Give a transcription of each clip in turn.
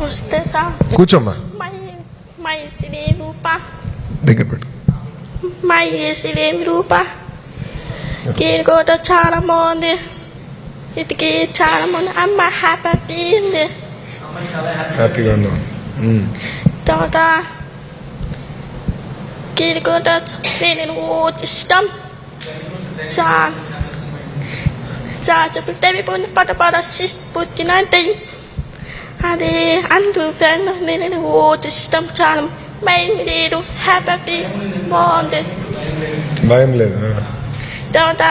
వస్తే సార్ కూర్చోమ్మా, మై సిరే రూప దగ్గర పెట్టు. మై సిరే రూప కూడా చాలా బాగుంది. ఇటుకి చాలా బాగుంది. అమ్మ హ్యాపీ ఉంది. హ్యాపీగా ఉన్నాం. తర్వాత కూడా నేను ఇష్టం చెప్పి పద పుట్టిన టైం అది అందరూ ఫ్రెండ్ నేను ఇష్టం చాలా భయం లేదు. హ్యాపీ బాగుంది. భయం లేదు. తర్వాత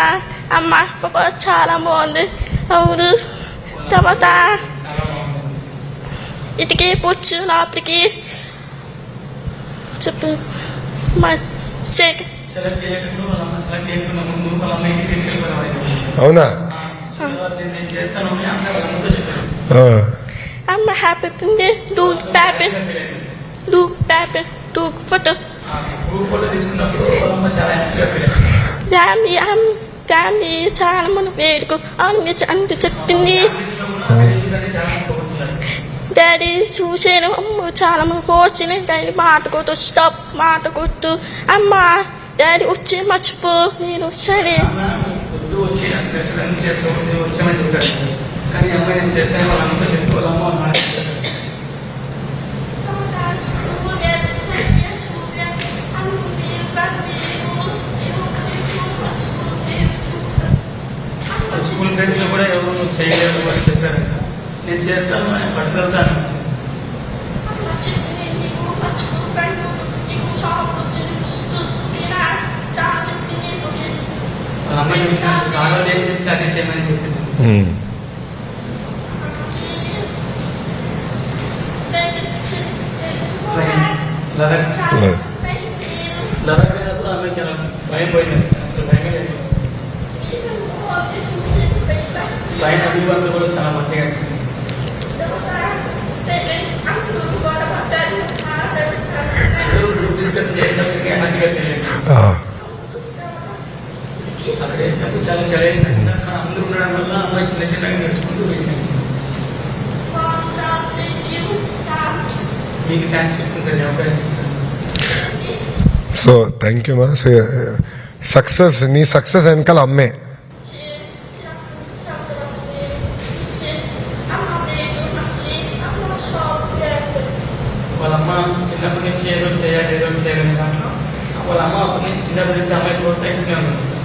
అమ్మ పాప చాలా బాగుంది. అవును. తర్వాత ఇటుకి పుచ్చు లోపలికి చెప్పు అవునా? అమ్మ హ్యాపీ ఉంది. Do happy do photo family చాలా మంది వేడుకు అంత చెప్పింది. డాడీ చూసాను. అమ్మ చాలా మంది వచ్చినాయి. డాడీ మాట కొట్టు, స్టాప్ మాట కొట్టు. అమ్మ డాడీ వచ్చి మర్చిపో. నేను సరే స్కూల్ ఫ్రెండ్స్ కూడా ఎవరు నువ్వు చేయలేదు అని చెప్పారు. నేను చేస్తాను అని పట్టుదలతో అనిపించింది. వాళ్ళ అమ్మాయి సాగర్ ఏం చెప్తే అదే చేయమని చెప్పింది. లదక్ పోయినప్పుడు అమ్మాయి చాలా భయం పోయింది. అసలు భయమే లేదు. పైన అభివంతులు కూడా చాలా మంచిగా అనిపించింది. డిస్కస్ చేసినప్పటికీ హ్యాపీగా తెలియదు. అక్కడ వేసినప్పుడు చాలా చదివిందండి సార్. కానీ అందరూ ఉండడం వల్ల అమ్మాయి చిన్న చిన్నగా నడుచుకుంటూ వేసింది. మీకు థ్యాంక్స్ చెప్తుంది సార్ అవకాశం ఇచ్చిన. సో థ్యాంక్ యూ మా. సో సక్సెస్, నీ సక్సెస్ వెనకాల అమ్మే. వాళ్ళ అమ్మ చిన్నప్పటి నుంచి ఏదో చేయాలని దాంట్లో వాళ్ళ అమ్మ అప్పటి నుంచి చిన్నప్పటి నుంచి అమ్మాయి ప్రోత్సహిస్తూనే ఉంది సార్.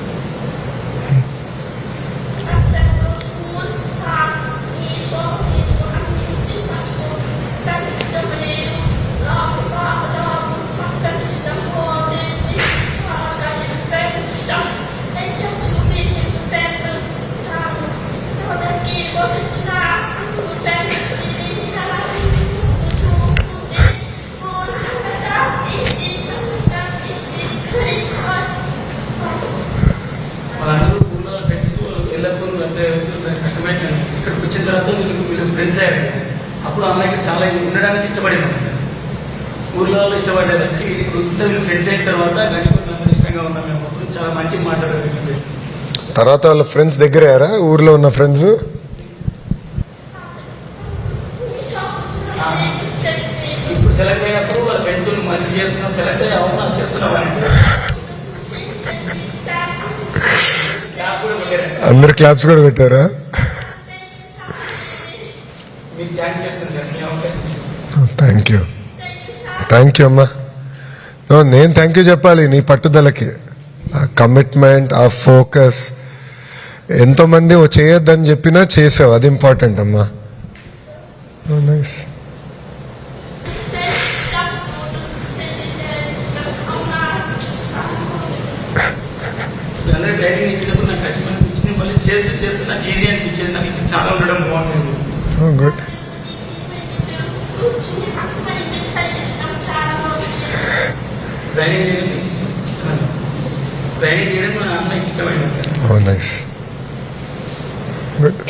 వాళ్ళందరూ ఊళ్ళో ఫ్రెండ్స్ వెళ్ళకూడదు అంటే కష్టమైందండి. ఇక్కడికి వచ్చిన తర్వాత వీళ్ళు ఫ్రెండ్స్ అయ్యారు సార్. అప్పుడు అమ్మాయికి చాలా ఉండడానికి ఇష్టపడింది సార్. ఊళ్ళో ఇష్టపడేదంటే వీళ్ళకి వచ్చిన వీళ్ళు ఫ్రెండ్స్ అయిన తర్వాత గజపతి ఇష్టంగా ఉన్నాం మేము. అప్పుడు చాలా మంచి మాట్లాడారు. తర్వాత వాళ్ళ ఫ్రెండ్స్ దగ్గర అయ్యారా? ఊర్లో ఉన్న ఫ్రెండ్స్ ఇప్పుడు సెలెక్ట్ అయినప్పుడు వాళ్ళ ఫ్రెండ్స్ మంచి చేస్తున్నాం, సెలెక్ట్ అయ్యి అవమానం చేస్తున్నాం అని అందరు క్లాప్స్ కూడా పెట్టారా? థ్యాంక్ యూ అమ్మా. నేను థ్యాంక్ యూ చెప్పాలి నీ పట్టుదలకి, ఆ కమిట్మెంట్, ఆ ఫోకస్. ఎంతోమంది చేయొద్దని చెప్పినా చేసావు, అది ఇంపార్టెంట్ అమ్మా. నైస్. చేసి నాకు ఈజీ అనిపించేది. నాకు ఇక్కడ చాలా ఉండడం బాగుంటుంది. గుడ్. ట్రైనింగ్ చేయడం మా అమ్మాయికి ఇష్టమైంది సార్. నైస్. గుడ్.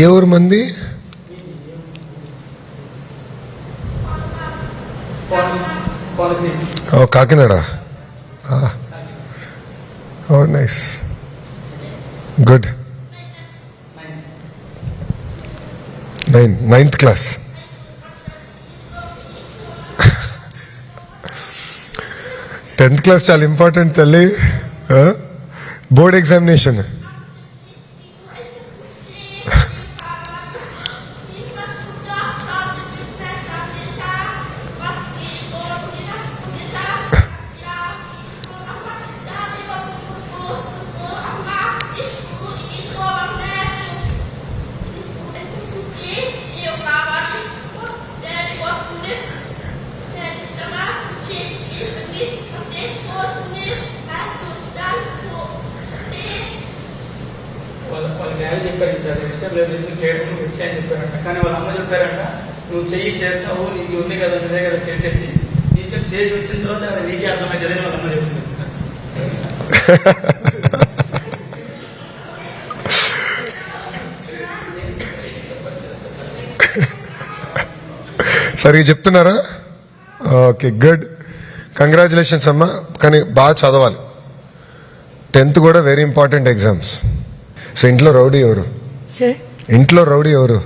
ఏ ఊరు మంది? Kakinada. Nice. Good. 9th class. 10th class చాలా ఇంపార్టెంట్ తల్లి. Board examination. వాళ్ళ మ్యారేజ్ చెప్పారు సార్, ఇష్టం లేదు ఎందుకు చేయడం వచ్చి అని చెప్పారంట. కానీ వాళ్ళ అమ్మ చెప్పారంట, నువ్వు చెయ్యి చేస్తావు, నీకు ఉంది కదా, నువ్వే కదా చేసేది, నీ ఇష్టం చేసి వచ్చిన తర్వాత అది నీకే అర్థమవుతుందని వాళ్ళ అమ్మ చెప్తుంది సార్. సరిగ్గా చెప్తున్నారా? ఓకే, గుడ్, కంగ్రాచులేషన్స్ అమ్మా. కానీ బాగా చదవాలి. 10th కూడా వెరీ ఇంపార్టెంట్ ఎగ్జామ్స్. సో ఇంట్లో రౌడీ ఎవరు? సార్ ఇంట్లో రౌడీ ఎవరు?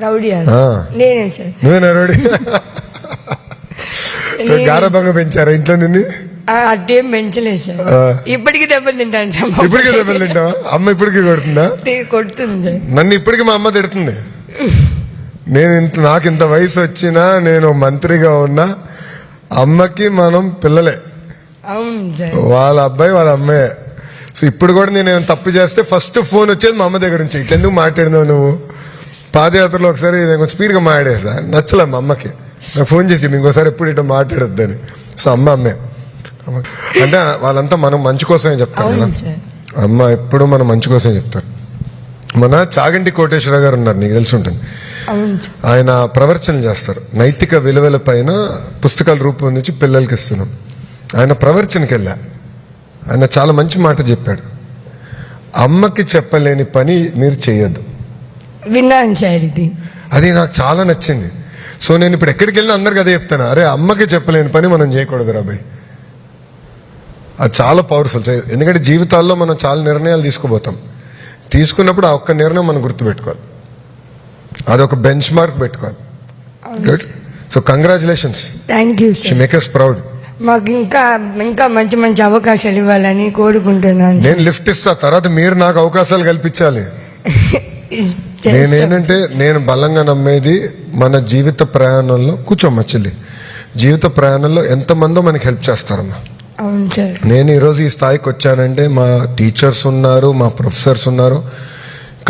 రౌడీ ఆ. నేనే సార్. నువ్వేనా రౌడీ? గారభంగా పెంచారా ఇంట్లో నిన్ను? అట్టేం పెంచలేదు సార్. ఇప్పటికీ దెబ్బలు తింటాను సార్. ఇప్పటికీ దెబ్బలు తింటావా? అమ్మ ఇప్పటికీ కొడుతుందా? కొడుతుంది సార్. నన్ను ఇప్పటికీ మా అమ్మ తిడుతుంది. నాకు ఇంత వయసు వచ్చినా, నేను మంత్రిగా ఉన్నా, అమ్మకి మనం పిల్లలే. అవును సార్. వాళ్ళ అబ్బాయి వాళ్ళ అమ్మాయి. సో ఇప్పుడు కూడా నేను ఏమైనా తప్పు చేస్తే ఫస్ట్ ఫోన్ వచ్చేది మా అమ్మ దగ్గర నుంచి. ఇట్లెందుకు మాట్లాడినావు నువ్వు? పాదయాత్రలో ఒకసారి నేను కొంచెం స్పీడ్గా మాట్లాడేసా, నచ్చలే మా అమ్మకి. నాకు ఫోన్ చేసి ఇంకోసారి ఎప్పుడు ఇట్లా మాట్లాడొద్దని. సో అమ్మే అంటే వాళ్ళంతా మనం మంచి కోసమే చెప్తారు కదా. అవును సార్. అమ్మ ఎప్పుడు మనం మంచి కోసమే చెప్తారు. మన చాగంటి కోటేశ్వర గారు ఉన్నారు, నీకు తెలిసి ఉంటుంది. అవును సార్. ఆయన ప్రవచనలు చేస్తారు. నైతిక విలువల పైన పుస్తకాలు రూపొందించి పిల్లలకి ఇస్తున్నాం. ఆయన ప్రవచనకి వెళ్ళా, ఆయన చాలా మంచి మాట చెప్పాడు. అమ్మకి చెప్పలేని పని మీరు చేయొద్దు. విన్నాను సార్ ఇది. అది నాకు చాలా నచ్చింది. సో నేను ఇప్పుడు ఎక్కడికి వెళ్ళినా అందరికి అదే చెప్తాను, అరే అమ్మకి చెప్పలేని పని మనం చేయకూడదు రాబాయ్. అది చాలా పవర్ఫుల్. ఎందుకంటే జీవితాల్లో మనం చాలా నిర్ణయాలు తీసుకుపోతాం. తీసుకున్నప్పుడు ఆ ఒక్క నిర్ణయం మనం గుర్తుపెట్టుకోవాలి, అదొక బెంచ్ మార్క్ పెట్టుకోవాలి. Good. So congratulations, thank you sir. Make us proud. మాకు ఇంకా ఇంకా మంచి మంచి అవకాశాలు ఇవ్వాలని కోరుకుంటున్నాను. నేను లిఫ్ట్ ఇస్తా, తర్వాత మీరు నాకు అవకాశాలు కల్పించాలి. నేనేంటంటే నేను బలంగా నమ్మేది మన జీవిత ప్రయాణంలో, కూర్చోమ్మా చెల్లి, జీవిత ప్రయాణంలో ఎంతమందో మనకి హెల్ప్ చేస్తారమ్మా. అవును సార్. నేను ఈరోజు ఈ స్థాయికి వచ్చానంటే మా టీచర్స్ ఉన్నారు, మా ప్రొఫెసర్స్ ఉన్నారు.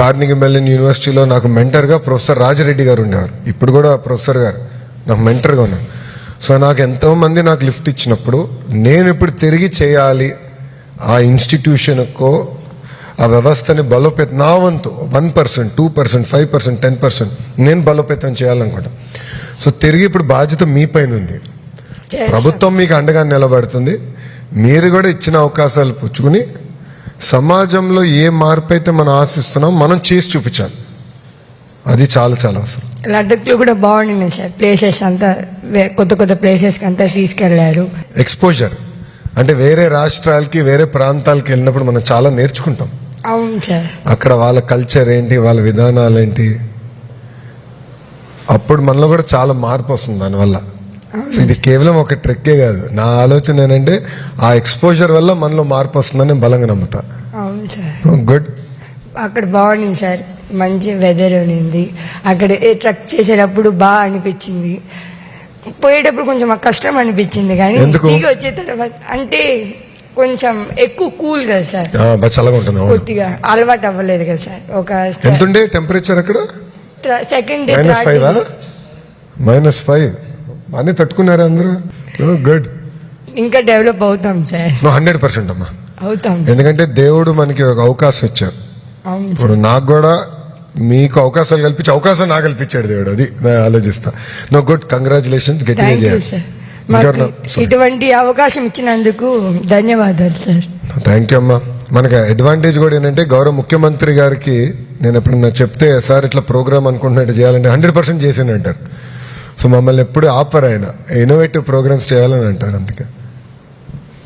కార్నిగీ మెల్లన్ యూనివర్సిటీలో నాకు మెంటర్గా ప్రొఫెసర్ రాజరెడ్డి గారు ఉండేవారు. ఇప్పుడు కూడా ప్రొఫెసర్ గారు నాకు మెంటర్గా ఉన్నారు. సో నాకు ఎంతోమంది నాకు లిఫ్ట్ ఇచ్చినప్పుడు నేను ఇప్పుడు తిరిగి చేయాలి, ఆ ఇన్స్టిట్యూషన్కో ఆ వ్యవస్థని బలోపేతం, నా వంతు 1%, 2%, 5%, 10% నేను బలోపేతం చేయాలనుకుంటా. సో తిరిగి ఇప్పుడు బాధ్యత మీ పైన ఉంది. ప్రభుత్వం మీకు అండగా నిలబడుతుంది. మీరు కూడా ఇచ్చిన అవకాశాలు పుచ్చుకుని సమాజంలో ఏ మార్పు అయితే మనం ఆశిస్తున్నాం మనం చేసి చూపించాలి. అది చాలా చాలా అవసరం. లద్దక్లో కూడా బాగుండినాయి సార్. ప్లేసెస్ అంతా కొత్త కొత్త ప్లేసెస్కి అంతా తీసుకెళ్లారు. ఎక్స్పోజర్ అంటే వేరే రాష్ట్రాలకి వేరే ప్రాంతాలకి వెళ్ళినప్పుడు మనం చాలా నేర్చుకుంటాం. అవును సార్. అక్కడ వాళ్ళ కల్చర్ ఏంటి, వాళ్ళ విధానాలు ఏంటి, అప్పుడు మనలో కూడా చాలా మార్పు వస్తుంది దానివల్ల. సో ఇది కేవలం ఒక ట్రెక్కే కాదు. నా ఆలోచన ఏంటంటే ఆ ఎక్స్పోజర్ వల్ల మనలో మార్పు వస్తుందని నేను బలంగా నమ్ముతా. అవును సార్. గుడ్. అక్కడ బాగుంది సార్, మంచి వెదర్ ఉంది. అక్కడ ట్రక్ చేసేటప్పుడు బాగా అనిపించింది. పోయేటప్పుడు కొంచెం మాకు కష్టం అనిపించింది, కానీ దిగి వచ్చే తర్వాత అంటే కొంచెం ఎక్కువ కూల్ కదా సార్, చల్లగా ఉంటుంది. కొద్దిగా అలవాటు అవ్వలేదు కదా సార్. ఒక ఎంత ఉండే టెంపరేచర్ అక్కడ? సెకండ్ డే -5 అన్ని తట్టుకున్నారా అందరూ? గుడ్. ఇంకా డెవలప్ అవుతాం సార్. 100% అమ్మా అవుతాం. ఎందుకంటే దేవుడు మనకి ఒక అవకాశం ఇచ్చారు. ఇప్పుడు నాకు కూడా మీకు అవకాశాలు కల్పించి అవకాశం నాకు కల్పించాడు దేవుడు. అది నేను ఆలోచిస్తా. No good, congratulations. ఇటువంటి అవకాశం ఇచ్చినందుకు ధన్యవాదాలు సార్. థ్యాంక్ యూ అమ్మా. మనకి అడ్వాంటేజ్ కూడా ఏంటంటే గౌరవ ముఖ్యమంత్రి గారికి నేను ఎప్పుడన్నా చెప్తే సార్ ఇట్లా ప్రోగ్రామ్ అనుకుంటున్నట్టు చేయాలంటే 100% చేసాను అంటారు. సో మమ్మల్ని ఎప్పుడు ఆపరు, ఆయన ఇన్నోవేటివ్ ప్రోగ్రామ్స్ చేయాలని అంటారు. అందుకే